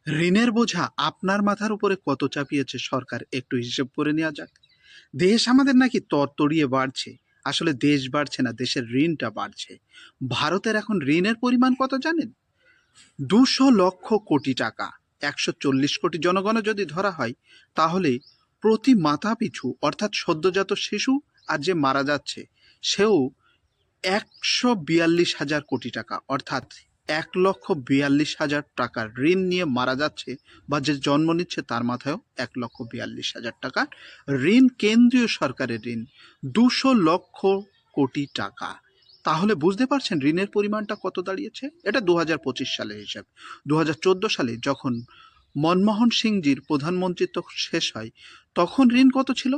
ঋণের বোঝা আপনার মাথার উপরে কত চাপিয়েছে সরকার একটু হিসেব করে নেওয়া যাক। দেশ আমাদের নাকি তরতরিয়ে বাড়ছে। আসলে দেশ বাড়ছে না, দেশের ঋণটা বাড়ছে। ভারতের এখন ঋণের পরিমাণ কত জানেন? 200 লক্ষ কোটি টাকা। 140 কোটি জনগণও যদি ধরা হয়, তাহলে প্রতি মাথা পিছু অর্থাৎ সদ্যজাত শিশু আর যে মারা যাচ্ছে সেও 142,000 কোটি টাকা অর্থাৎ 1,42,000 টাকার ঋণ নিয়ে মারা যাচ্ছে, বা যে জন্ম নিচ্ছে তার মাথায়ও 1,42,000 টাকার ঋণ, কেন্দ্রীয় সরকারের ঋণ 200 লক্ষ কোটি টাকা। তাহলে বুঝতে পারছেন ঋণের পরিমাণটা কত দাঁড়িয়েছে। এটা 2025 সালের হিসাব। 2014 সালে যখন মনমোহন সিংজির প্রধানমন্ত্রিত্ব শেষ হয়, তখন ঋণ কত ছিল?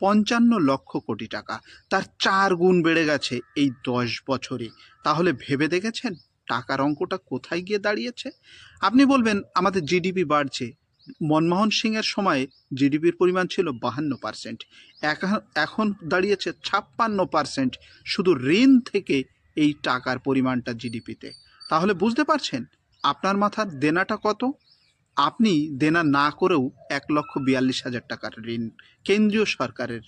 55 লক্ষ কোটি টাকা। তার 4 গুণ বেড়ে গেছে এই 10 বছরে। তাহলে ভেবে দেখেছেন টাকার অঙ্কটা কোথায় গিয়ে দাঁড়িয়েছে? আপনি বলবেন আমাদের জিডিপি বাড়ছে। মনমোহন সিংয়ের সময়ে জিডিপির পরিমাণ ছিল 52%, এখন দাঁড়িয়েছে 56%, শুধু ঋণ থেকে এই টাকার পরিমাণটা জিডিপিতে। তাহলে বুঝতে পারছেন আপনার মাথার দেনাটা কত। আপনি দেনা না করেও 1,42,000 টাকার ঋণ, কেন্দ্রীয় সরকারের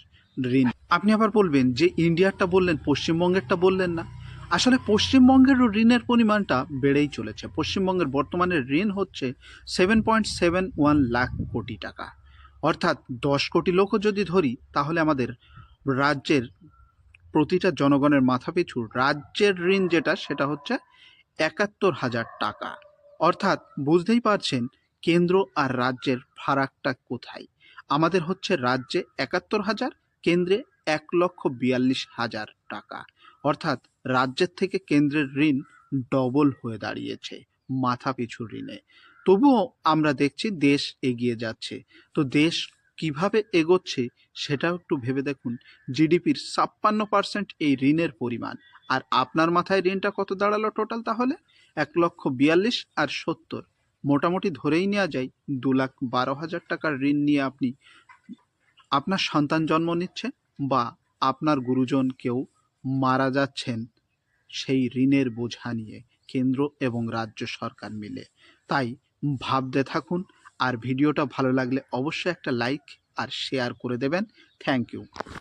ঋণ। আপনি আবার বলবেন যে ইন্ডিয়ারটা বললেন, পশ্চিমবঙ্গেরটা বললেন না। আসলে পশ্চিমবঙ্গেরও ঋণের পরিমাণটা বেড়েই চলেছে। পশ্চিমবঙ্গের বর্তমানে ঋণ হচ্ছে 7.71 লাখ কোটি টাকা। অর্থাৎ 10 কোটি লোকও যদি ধরি, তাহলে আমাদের রাজ্যের প্রতিটা জনগণের মাথা পিছু রাজ্যের ঋণ যেটা, সেটা হচ্ছে 71,000 টাকা। অর্থাৎ বুঝতেই পারছেন কেন্দ্র আর রাজ্যের ফারাকটা কোথায়। আমাদের হচ্ছে রাজ্যে 71,000, কেন্দ্রে 1,42,000 টাকা। অর্থাৎ রাজ্যের থেকে কেন্দ্রের ঋণ ডবল হয়ে দাঁড়িয়েছে মাথা পিছু ঋণে। তবুও আমরা দেখছি দেশ এগিয়ে যাচ্ছে। তো দেশ কিভাবে এগোচ্ছে সেটাও একটু ভেবে দেখুন। জিডিপির 56% এই ঋণের পরিমাণ। আর আপনার মাথায় ঋণটা কত দাঁড়ালো টোটাল তাহলে? 1,42,000 আর 70, মোটামুটি ধরেই নেওয়া যায় 2,12,000 টাকার ঋণ নিয়ে আপনি আপনার সন্তান জন্ম নিচ্ছে, বা আপনার গুরুজন কেউ মারা যাচ্ছেন সেই ঋণের বোঝা নিয়ে, কেন্দ্র এবং রাজ্য সরকার মিলে। তাই ভাবতে থাকুন। আর ভিডিওটা ভালো লাগলে অবশ্যই একটা লাইক আর শেয়ার করে দেবেন। Thank you.